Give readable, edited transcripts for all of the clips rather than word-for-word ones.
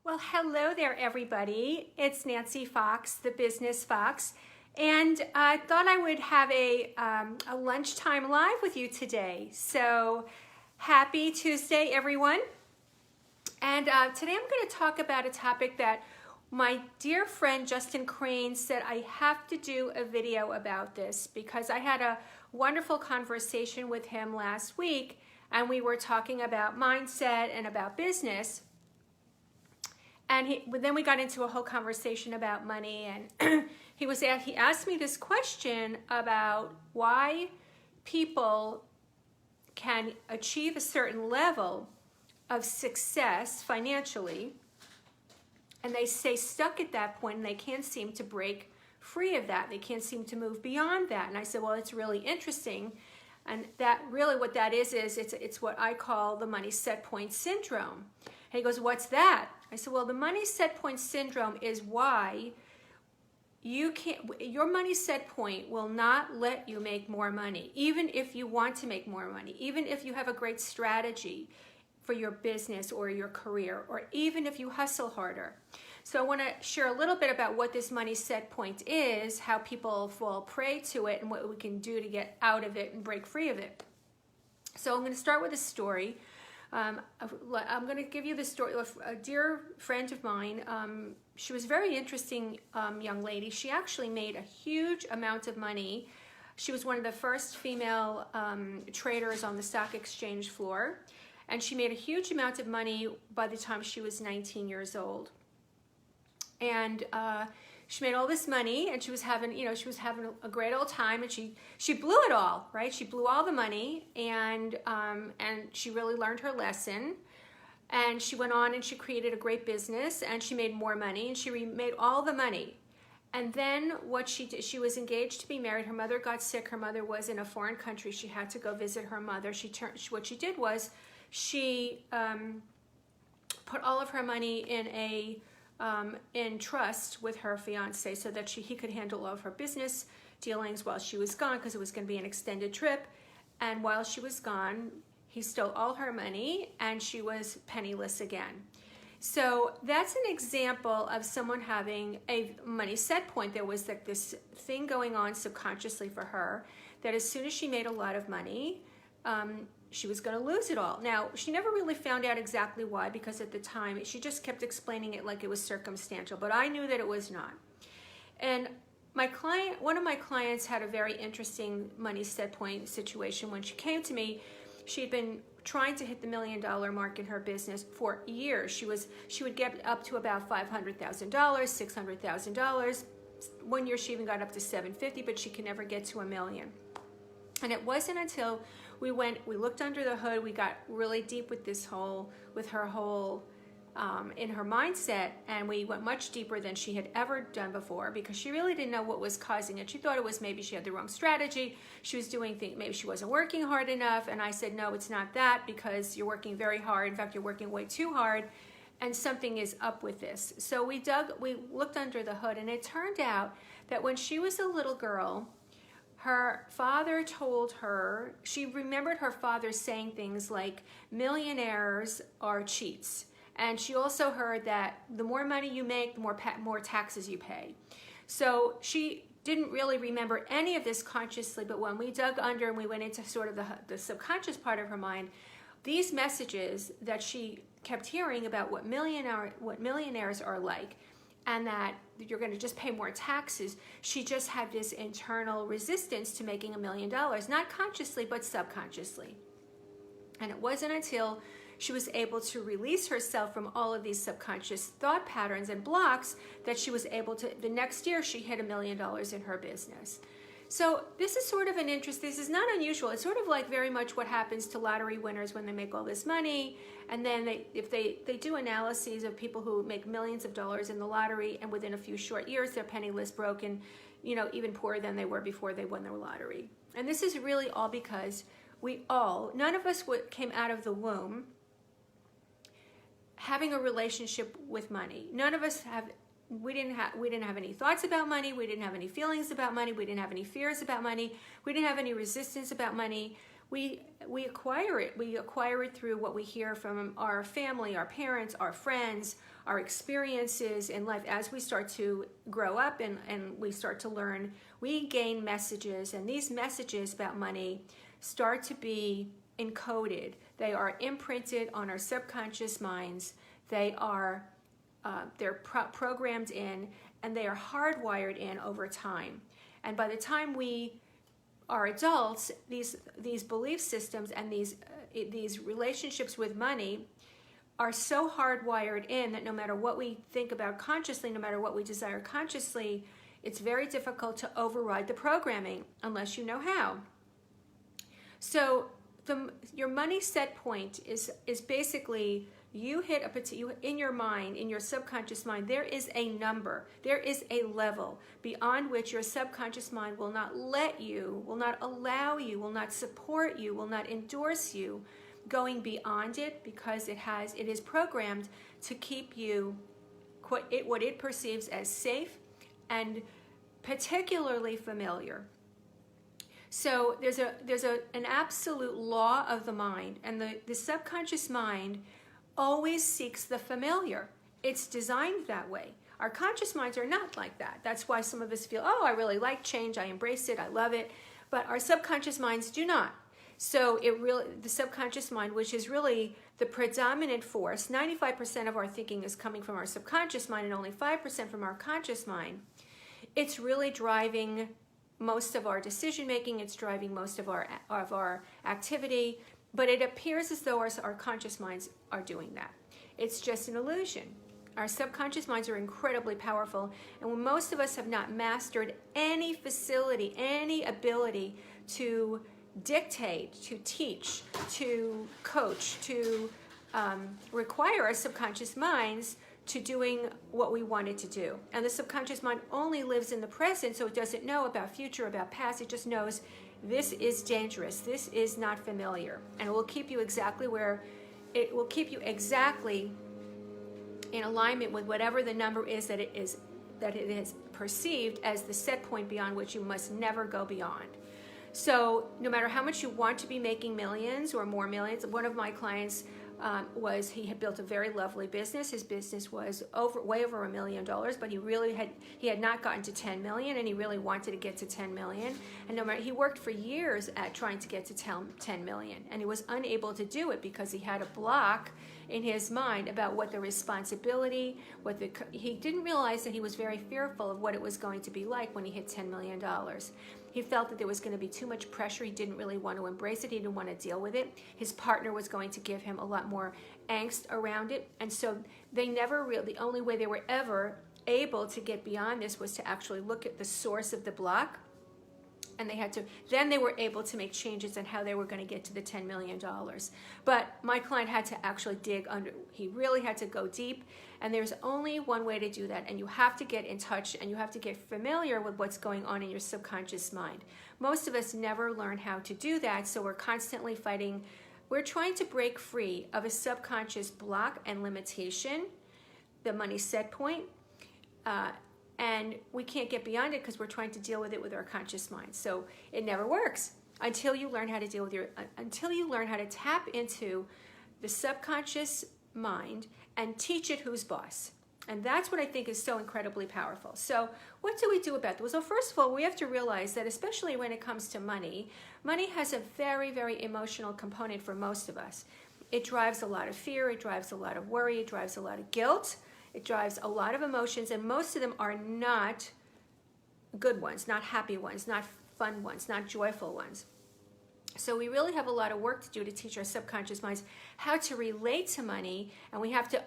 Well, hello there, everybody. It's Nancy Fox, the Business Fox, and I thought I would have a lunchtime live with you today. So happy Tuesday, everyone. And today I'm going to talk about a topic that my dear friend Justin Crane said I have to do a video about this because I had a wonderful conversation with him last week, and we were talking about mindset and about business. And then we got into a whole conversation about money, and he asked me this question about why people can achieve a certain level of success financially, and they stay stuck at that point, and they can't seem to break free of that. They can't seem to move beyond that. And I said, well, it's really interesting, and that really what that is it's what I call the money set point syndrome. And he goes, what's that? I said, well, the money set point syndrome is why your money set point will not let you make more money, even if you want to make more money, even if you have a great strategy for your business or your career, or even if you hustle harder. So I want to share a little bit about what this money set point is, how people fall prey to it, and what we can do to get out of it and break free of it. So I'm going to start with a story. I'm going to give you the story of a dear friend of mine. She was a very interesting young lady. She actually made a huge amount of money. She was one of the first female traders on the stock exchange floor, and she made a huge amount of money by the time she was 19 years old. And she made all this money, and she was having a great old time, and she blew it all, right? She blew all the money, and she really learned her lesson. And she went on and she created a great business, and she made more money, and she made all the money. And then what she did, she was engaged to be married. Her mother got sick. Her mother was in a foreign country. She had to go visit her mother. What she did was she put all of her money in trust with her fiance so that he could handle all of her business dealings while she was gone, because it was going to be an extended trip. And while she was gone, he stole all her money, and she was penniless again. So that's an example of someone having a money set point. There was like this thing going on subconsciously for her that as soon as she made a lot of money, she was going to lose it all. Now, she never really found out exactly why, because at the time she just kept explaining it like it was circumstantial, but I knew that it was not. And one of my clients had a very interesting money set point situation. When she came to me, she'd been trying to hit the $1 million mark in her business for years. She would get up to about $500,000, $600,000. One year she even got up to $750,000, but she could never get to $1 million. And it wasn't until we looked under the hood, we got really deep with her whole in her mindset, and we went much deeper than she had ever done before, because she really didn't know what was causing it. She thought it was maybe she had the wrong strategy. She was doing things, maybe she wasn't working hard enough. And I said, no, it's not that, because you're working very hard. In fact, you're working way too hard, and something is up with this. So we looked under the hood, and it turned out that when she was a little girl, her father told her, she remembered her father saying things like, millionaires are cheats. And she also heard that the more money you make, the more taxes you pay. So she didn't really remember any of this consciously, but when we dug under and we went into sort of the subconscious part of her mind, these messages that she kept hearing about what millionaires are like, and that you're going to just pay more taxes, she just had this internal resistance to making $1 million, not consciously, but subconsciously. And it wasn't until she was able to release herself from all of these subconscious thought patterns and blocks that she was able to, the next year she hit $1 million in her business. So this is sort of this is not unusual. It's sort of like very much what happens to lottery winners when they make all this money, and then if they do analyses of people who make millions of dollars in the lottery, and within a few short years they're penniless, broken, even poorer than they were before they won the lottery. And this is really all because none of us came out of the womb having a relationship with money. None of us we didn't have any thoughts about money. We didn't have any feelings about money. We didn't have any fears about money. We didn't have any resistance about money. we acquire it. We acquire it through what we hear from our family, our parents, our friends, our experiences in life. As we start to grow up and we start to learn, we gain messages, and these messages about money start to be encoded. They are imprinted on our subconscious minds. They are programmed in, and they are hardwired in over time. And by the time we are adults, these belief systems and these relationships with money are so hardwired in that no matter what we think about consciously, no matter what we desire consciously, it's very difficult to override the programming unless you know how. So your money set point is basically you hit in your mind, in your subconscious mind, there is a number, there is a level beyond which your subconscious mind will not let you, will not allow you, will not support you, will not endorse you going beyond it, because it is programmed to keep you what it perceives as safe and particularly familiar. So there's an absolute law of the mind, and the subconscious mind always seeks the familiar. It's designed that way. Our conscious minds are not like that. That's why some of us feel, oh, I really like change, I embrace it, I love it. But our subconscious minds do not. So the subconscious mind, which is really the predominant force, 95% of our thinking is coming from our subconscious mind and only 5% from our conscious mind. It's really driving most of our decision making. It's driving most of our activity. But it appears as though our conscious minds are doing that. It's just an illusion. Our subconscious minds are incredibly powerful, and when most of us have not mastered any facility, any ability to dictate, to teach, to coach, to require our subconscious minds to doing what we want it to do. And the subconscious mind only lives in the present, so it doesn't know about future, about past. It just knows this is dangerous, this is not familiar, and it will keep you exactly in alignment with whatever the number is that it is perceived as the set point beyond which you must never go beyond. So no matter how much you want to be making millions or more millions, one of my clients he had built a very lovely business. His business was way over $1 million, but he had not gotten to 10 million, and he really wanted to get to 10 million. And he worked for years at trying to get to 10 million, and he was unable to do it because he had a block in his mind about what the responsibility, he didn't realize that he was very fearful of what it was going to be like when he hit $10 million. He felt that there was going to be too much pressure. He didn't really want to embrace it. He didn't want to deal with it. His partner was going to give him a lot more angst around it. And so the only way they were ever able to get beyond this was to actually look at the source of the block. And then they were able to make changes on how they were going to get to the $10 million. But my client had to actually dig under. He really had to go deep. And there's only one way to do that. And you have to get in touch and you have to get familiar with what's going on in your subconscious mind. Most of us never learn how to do that. So we're constantly fighting. We're trying to break free of a subconscious block and limitation, the money set point. And we can't get beyond it because we're trying to deal with it with our conscious mind. So it never works until you learn how to deal with until you learn how to tap into the subconscious mind and teach it who's boss. And that's what I think is so incredibly powerful. So what do we do about this? Well, first of all, we have to realize that especially when it comes to money, money has a very, very emotional component for most of us. It drives a lot of fear, it drives a lot of worry, it drives a lot of guilt. It drives a lot of emotions, and most of them are not good ones, not happy ones, not fun ones, not joyful ones. So we really have a lot of work to do to teach our subconscious minds how to relate to money, and we have to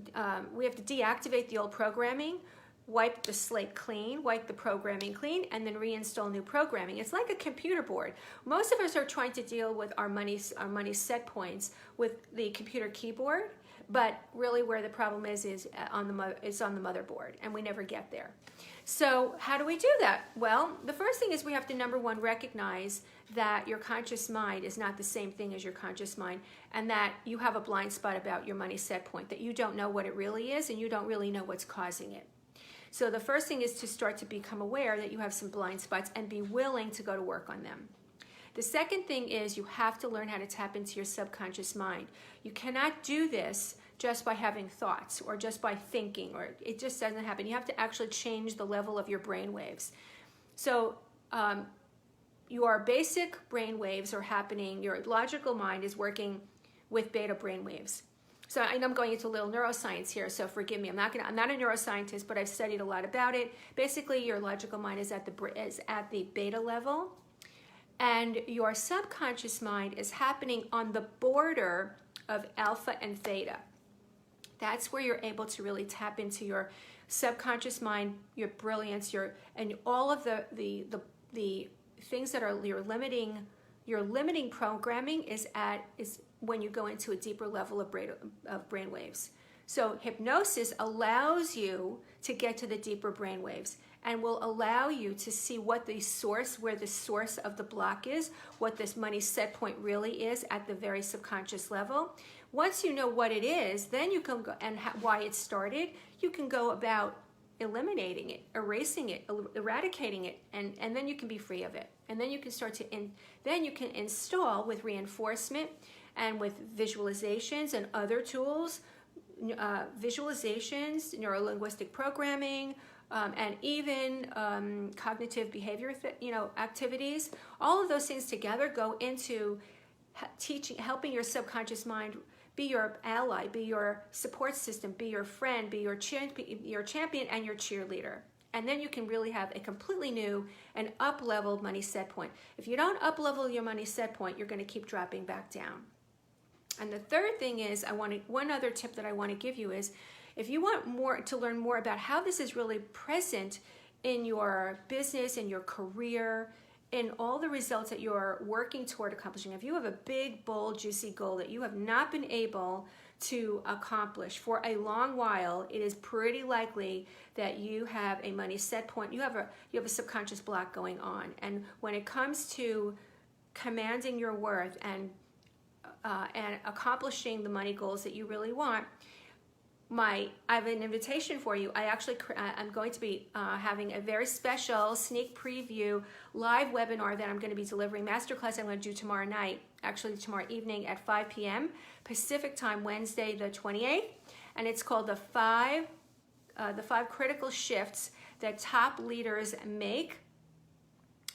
deactivate the old programming, wipe the slate clean, wipe the programming clean, and then reinstall new programming. It's like a computer board. Most of us are trying to deal with our money set points with the computer keyboard. But really where the problem is on the motherboard, and we never get there. So how do we do that? Well, the first thing is we have to, number one, recognize that your conscious mind is not the same thing as your conscious mind, and that you have a blind spot about your money set point, that you don't know what it really is, and you don't really know what's causing it. So the first thing is to start to become aware that you have some blind spots and be willing to go to work on them. The second thing is you have to learn how to tap into your subconscious mind. You cannot do this just by having thoughts or just by thinking, or it just doesn't happen. You have to actually change the level of your brain waves. So your basic brain waves are happening, your logical mind is working with beta brain waves. So I know I'm going into a little neuroscience here, so forgive me. I'm not a neuroscientist, but I've studied a lot about it. Basically, your logical mind is at the beta level, and your subconscious mind is happening on the border of alpha and theta. That's where you're able to really tap into your subconscious mind, your brilliance, and all of the things that are your limiting programming is when you go into a deeper level of brain waves. So hypnosis allows you to get to the deeper brain waves and will allow you to see where the source of the block is, what this money set point really is at the very subconscious level. Once you know what it is, then you can go, and why it started, you can go about eliminating it, erasing it, eradicating it, and then you can be free of it. And then you can then you can install with reinforcement and with visualizations and other tools, visualizations, neuro-linguistic programming, and even cognitive behavior, activities. All of those things together go into helping your subconscious mind be your ally, be your support system, be your friend, be your champion and your cheerleader. And then you can really have a completely new and up-leveled money set point. If you don't up-level your money set point, you're going to keep dropping back down. And the third thing is, one other tip that I want to give you is, if you want to learn more about how this is really present in your business, in your career, in all the results that you're working toward accomplishing, if you have a big, bold, juicy goal that you have not been able to accomplish for a long while, it is pretty likely that you have a money set point. You have a subconscious block going on. And when it comes to commanding your worth and accomplishing the money goals that you really want, I have an invitation for you. I'm going to be having a very special sneak preview live webinar that I'm going to be delivering, masterclass I'm going to do tomorrow night, actually tomorrow evening at 5 p.m. Pacific time, Wednesday the 28th, and it's called the five critical shifts that top leaders make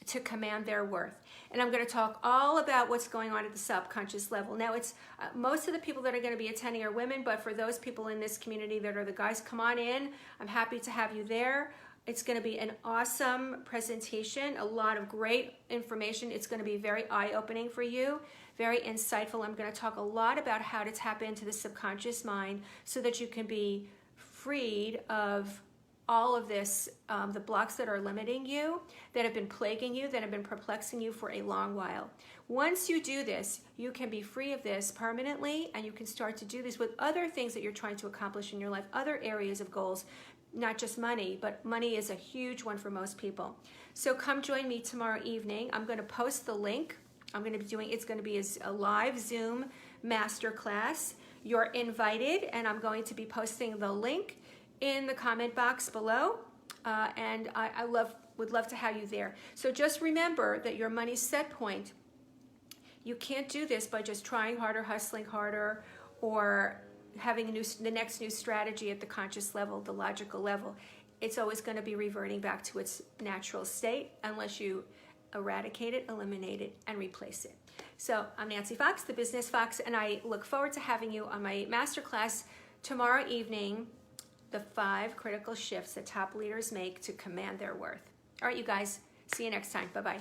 to command their worth. And I'm going to talk all about what's going on at the subconscious level. Now, it's most of the people that are going to be attending are women, but for those people in this community that are the guys, come on in. I'm happy to have you there. It's going to be an awesome presentation, a lot of great information. It's going to be very eye-opening for you, very insightful. I'm going to talk a lot about how to tap into the subconscious mind so that you can be freed of all of this, the blocks that are limiting you, that have been plaguing you, that have been perplexing you for a long while. Once you do this, you can be free of this permanently, and you can start to do this with other things that you're trying to accomplish in your life, other areas of goals, not just money, but money is a huge one for most people. So come join me tomorrow evening. I'm going to post the link. It's going to be a live Zoom masterclass. You're invited, and I'm going to be posting the link in the comment box below, and I would love to have you there. So just remember that your money set point, you can't do this by just trying harder, hustling harder, or having the next new strategy at the conscious level, the logical level. It's always going to be reverting back to its natural state unless you eradicate it, eliminate it, and replace it. So I'm Nancy Fox, the Business Fox, and I look forward to having you on my masterclass tomorrow evening, the 5 critical shifts that top leaders make to command their worth. All right, you guys, see you next time. Bye-bye.